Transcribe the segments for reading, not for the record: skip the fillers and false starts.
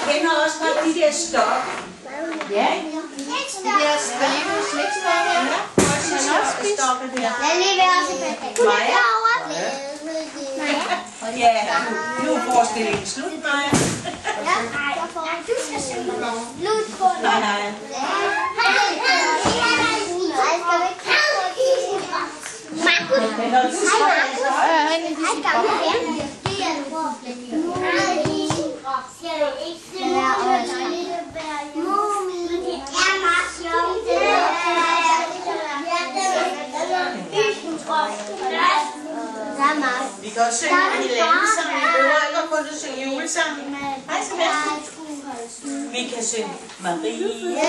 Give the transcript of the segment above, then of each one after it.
kender også godt de der stokke. Ja. Det der stribede slikstokke. Stokke der. Lad lige være også Maja. Ja, nu er forestillingen slut, Maja. Ja, du skal synge slut på det. Nej. Vi kan også synge hinanden sammen. Vi behøver ikke at kun synge julesangen. Hej, Sebastian. Vi kan synge Marie,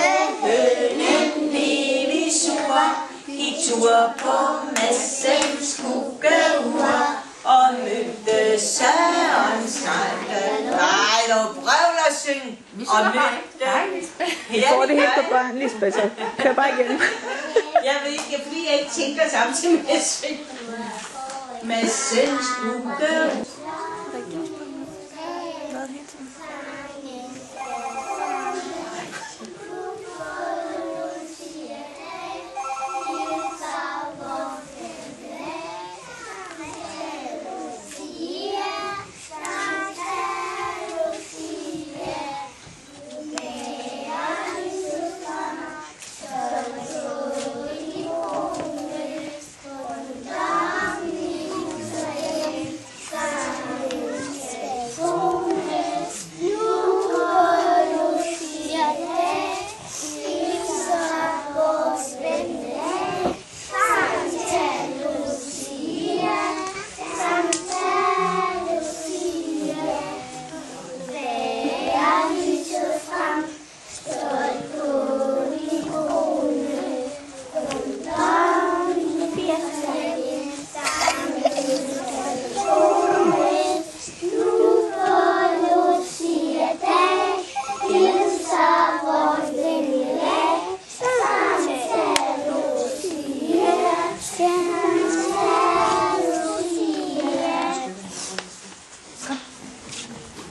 hønen blev i sur, gik tur på Madsens skuggeur og mødte Søren Sanke. Nej, der var brøvl at synge og mødte. Vi får det helt på børn, Lisbeth. Kør bare igen. Jeg ved ikke, fordi jeg ikke tænker samtidig med at synge. Madsens skuggeur.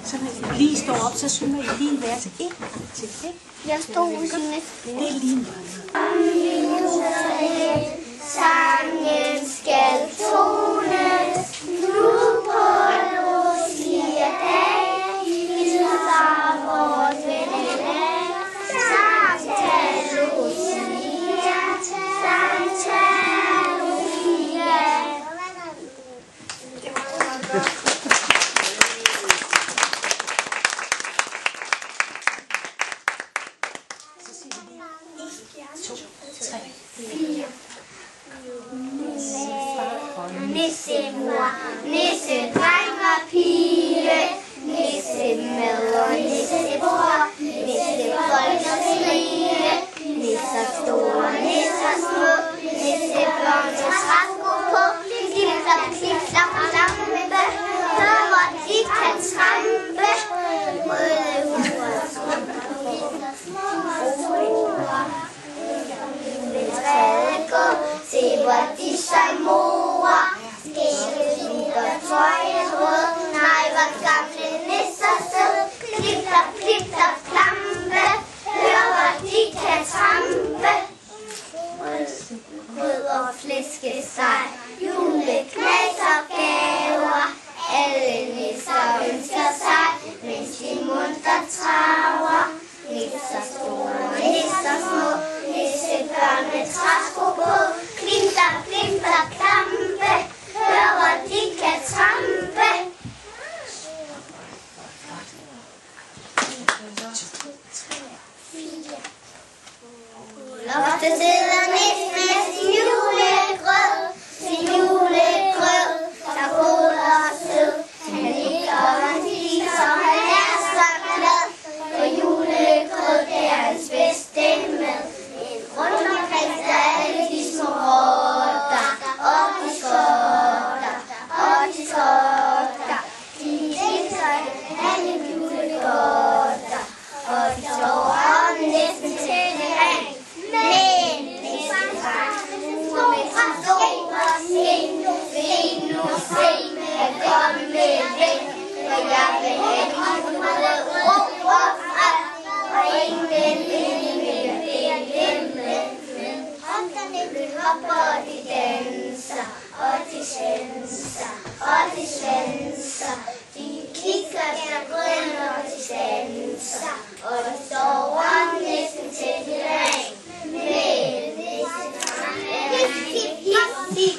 Så når I lige står op, så synger I lige en vers en gang til, ikke? Jeg står hos hende. Det er lige meget. Sangen skal tones nu på Lucia-dag. Hilser vores vennelag. Santa Lucia, Santa Lucia. Nissemor, nissedreng og pige, nissemad og nissebror, nissefolk og skrige, nisser store, nisser små, nissebørn og træsko på, klipser, klipser, klampe, hør hvor de kan trampe, røde huer, skumper, små og store, vil træde gå, se hvor de sig morer. Tøjet rød, nej, hvor gamle nisser sød. Klipter, klipter, klampe, hør hvor de kan trampe. Rød og flæskesteg, juleknas og gaver. Alle nisser ønsker sig, mens de munter traver. Nisser store, nisser små, nissebørn med træsko på. Klimter, klimter, klampe, hør hvor de kan trampe. Loftet sidder nissen med sin julegrød, sin De hopper, de danser, og de svenser, og de svenser. De kigger, der grønner, og de danser, og de sover næsten til de dag. Men næsten hip, hip, hip,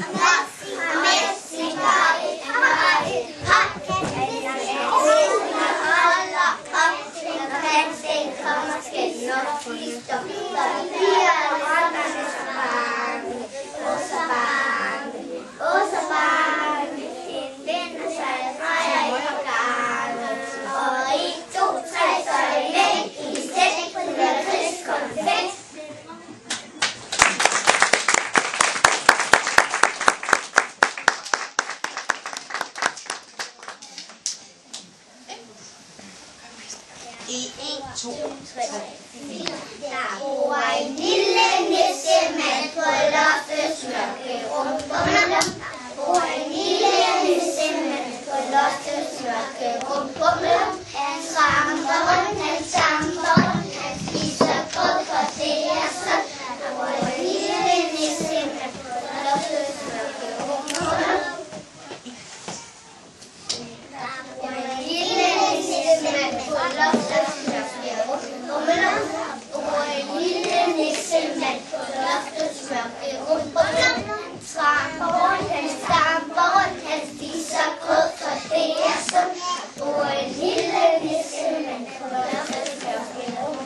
der bor en lille nissemand på loftets mørke rum. Der bor en lille nissemand på loftets mørke rum. Han tramper rundt, han stamper rundt, han spiser grød, for det er sådan. Der bor en lille nissemand på loftets mørke rum. Der bor en lille nissemand på loftets mørke rum. Han tramper rundt, han stamper rundt, han spiser grød, for det er sundt. Der bor en lille nissemand på loftets mørke rum.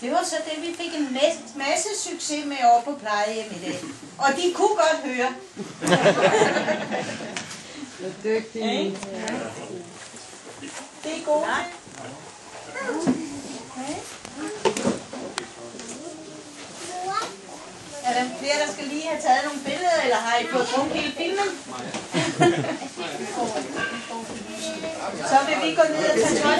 Det var så det, vi fik en masse succes med over på plejehjem i dag. Og de kunne godt høre. Det er dygtige. Det er godt. Er der flere, der skal lige have taget nogle billeder, eller har I fået brugt hele filmen? Så vil vi gå ned og tage tøj.